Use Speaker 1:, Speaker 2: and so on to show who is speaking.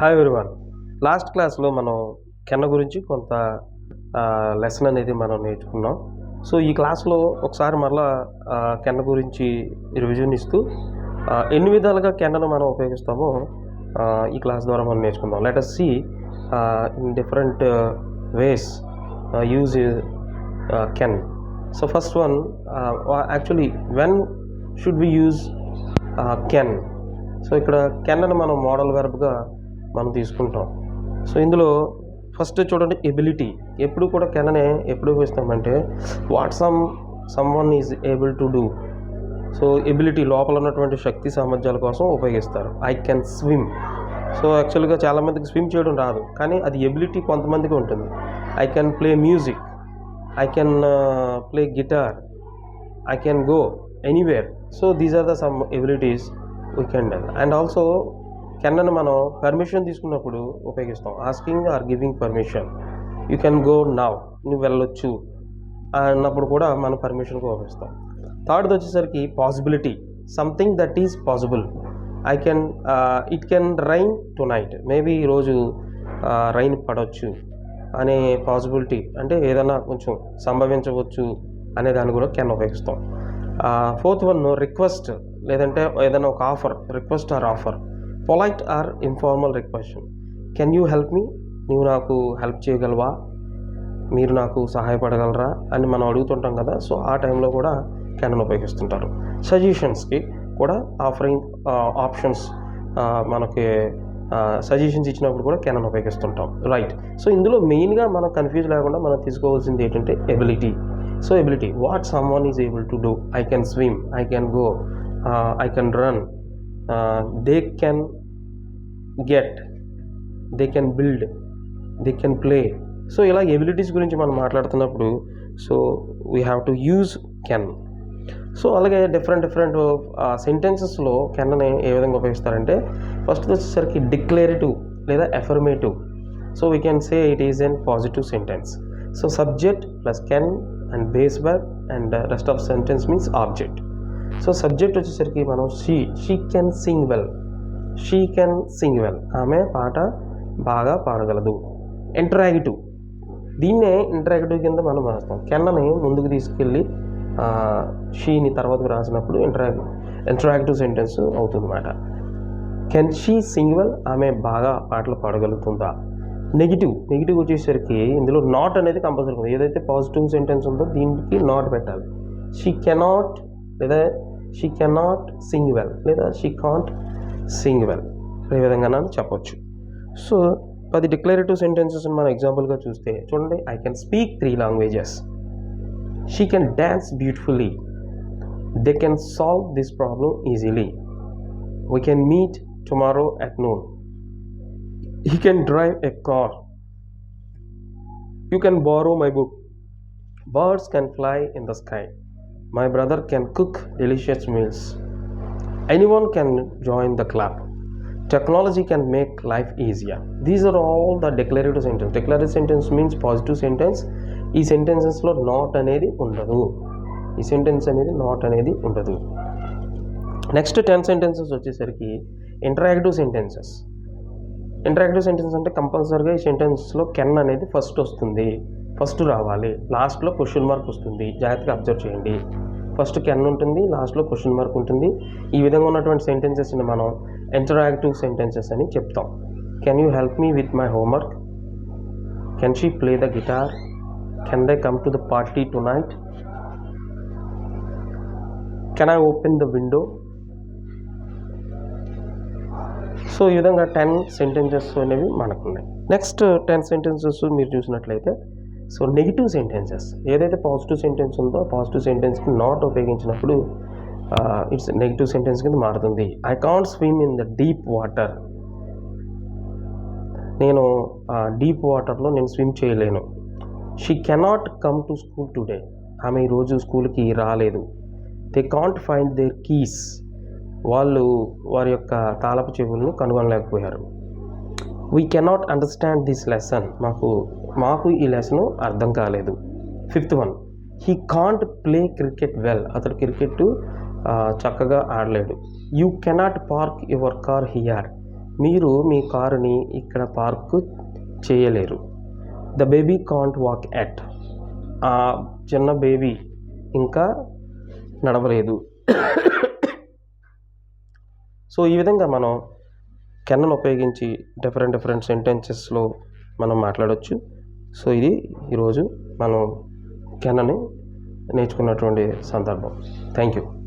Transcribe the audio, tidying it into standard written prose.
Speaker 1: Hi everyone. Last క్లాస్లో మనం కెన్న గురించి కొంత లెసన్ అనేది మనం నేర్చుకున్నాం. సో ఈ క్లాస్లో ఒకసారి మరలా కెన్న గురించి రివిజన్ ఇస్తూ ఎన్ని విధాలుగా కెన్నను మనం ఉపయోగిస్తామో ఈ క్లాస్ ద్వారా మనం నేర్చుకుందాం. Let us see in different ways use can. So first one, actually when should we use can? So ఇక్కడ కెన్ అని మనం మోడల్ వెర్బ్గా మనం తీసుకుంటాం. సో ఇందులో ఫస్ట్ చూడండి, ఎబిలిటీ. ఎప్పుడు కూడా కెన్ననే ఎప్పుడు ఉపయోగిస్తామంటే what someone is able to do. So ability లోపల ఉన్నటువంటి శక్తి సామర్థ్యాల కోసం ఉపయోగిస్తారు. I can swim. సో యాక్చువల్గా చాలామందికి స్విమ్ చేయడం రాదు, కానీ అది ఎబిలిటీ కొంతమందికి ఉంటుంది. I can play music, I can play guitar, I can go anywhere. So these are the some abilities we can do. And also కెన్నను మనం పర్మిషన్ తీసుకున్నప్పుడు ఉపయోగిస్తాం. Asking or giving permission. You can go now, నువ్వు వెళ్ళొచ్చు అన్నప్పుడు కూడా మనం పర్మిషన్కి ఉపయోగిస్తాం. థర్డ్ది వచ్చేసరికి possibility. Something that is possible. It can rain tonight. Maybe ఈరోజు రైన్ పడవచ్చు అనే పాసిబిలిటీ, అంటే ఏదైనా కొంచెం సంభవించవచ్చు అనే దాన్ని కూడా కెన్ ఉపయోగిస్తాం. ఫోర్త్ వన్, రిక్వెస్ట్, లేదంటే ఏదైనా ఒక offer. Request or offer. Polite or informal request. Can you help me? నువ్వు నాకు హెల్ప్ చేయగలవా, మీరు నాకు సహాయపడగలరా అని మనం అడుగుతుంటాం కదా. సో ఆ టైంలో కూడా కెన్ ఉపయోగిస్తుంటారు. సజెషన్స్కి కూడా ఆఫరింగ్ ఆప్షన్స్, మనకి సజెషన్స్ ఇచ్చినప్పుడు కూడా కెన్ ఉపయోగిస్తుంటాం. రైట్. సో ఇందులో మెయిన్గా మనం కన్ఫ్యూజ్ లేకుండా మనం తీసుకోవాల్సింది ఏంటంటే ability. So ability, what someone is able to do. I can swim, I can go, I can run, they can get, they can build, they can play. So ఇలా abilities గురించి మనం మాట్లాడుతున్నప్పుడు so we have to use can. So అలాగే different సెంటెన్సెస్లో కెన్నని ఏ విధంగా ఉపయోగిస్తారంటే, ఫస్ట్ వచ్చేసరికి డిక్లరేటివ్ లేదా affirmative. So we can say it is an positive sentence. So subject plus can and base verb and rest of sentence means object. So subject వచ్చేసరికి మనం she can sing well. She can sing well, ఆమె పాట బాగా పాడగలదు. Interactive, దీన్నే interactive కింద మనం రాస్తాం. కెన్నని ముందుకు తీసుకెళ్ళి షీని తర్వాతకు రాసినప్పుడు ఇంటరాక్టివ్ సెంటెన్స్ అవుతుందన్నమాట. కెన్ షీ సింగ్ వెల్, ఆమె బాగా పాటలు పాడగలుగుతుందా. నెగిటివ్ వచ్చేసరికి ఇందులో నాట్ అనేది కంపల్సరీ ఉంది. ఏదైతే పాజిటివ్ సెంటెన్స్ ఉందో దీనికి నాట్ పెట్టాలి. షీ కెనాట్, లేదా షీ కెనాట్ సింగ్ వెల్, లేదా షీ కాంట్ సింగ్ వెల్, ఏ విధంగా చెప్పొచ్చు. సో 10 డిక్లరేటివ్ సెంటెన్సెస్ మనం ఎగ్జాంపుల్గా చూస్తే చూడండి, I can speak 3 languages, she can dance beautifully, they can solve this problem easily, we can meet tomorrow at noon, he can drive a car, you can borrow my book, birds can fly in the sky, my brother can cook delicious meals, anyone can join the club, technology can make life easier. These are all the declarative sentence. Declarative sentence means positive sentence. ఈ సెంటెన్సెస్లో not అనేది ఉండదు. ఈ sentence అనేది not అనేది ఉండదు. Next 10 sentences వచ్చేసరికి interactive sentences. Interactive sentence అంటే కంపల్సరీగా ఈ సెంటెన్స్లో కెన్ అనేది ఫస్ట్ రావాలి, లాస్ట్లో క్వశ్చన్ మార్క్ వస్తుంది. జాగ్రత్తగా అబ్జర్వ్ చేయండి. ఫస్ట్ కెన్ ఉంటుంది, లాస్ట్లో క్వశ్చన్ మార్క్ ఉంటుంది. ఈ విధంగా ఉన్నటువంటి సెంటెన్సెస్ని మనం ఇంటరాక్టివ్ సెంటెన్సెస్ అని చెప్తాం. Can you help me with my homework, can she play the guitar, can they come to the party to night, can I open the window. So ఈ విధంగా 10 సెంటెన్సెస్ అనేవి మనకున్నాయి. నెక్స్ట్ 10 సెంటెన్సెస్ మీరు చూసినట్లయితే, so negative sentences. ఏదైతే positive sentence ఉందో positive సెంటెన్స్కి not ఉపయోగించినప్పుడు it's negative sentence కింద మారుతుంది. I can't swim in the deep water, నేను డీప్ వాటర్లో నేను స్విమ్ చేయలేను. She cannot come to school today, ఆమె ఈరోజు స్కూల్కి రాలేదు. They can't find their keys, వాళ్ళు వారి యొక్క తాళపు చెవులను కనుగొనలేకపోయారు. We cannot understand this lesson, మాకు ఈ లెసన్ అర్థం కాలేదు. 5th one, he can't play cricket well, అతడు క్రికెట్ చక్కగా ఆడలేడు. You cannot park your car here, మీరు మీ కారుని ఇక్కడ పార్క్ చేయలేరు. The baby can't walk yet. ఆ చిన్న బేబీ ఇంకా నడవలేదు. సో ఈ విధంగా మనం కెన్ను ఉపయోగించి డిఫరెంట్ సెంటెన్సెస్లో మనం మాట్లాడవచ్చు. సో ఇది ఈరోజు మనం కెన్నని నేర్చుకున్నటువంటి సందర్భం. Thank you.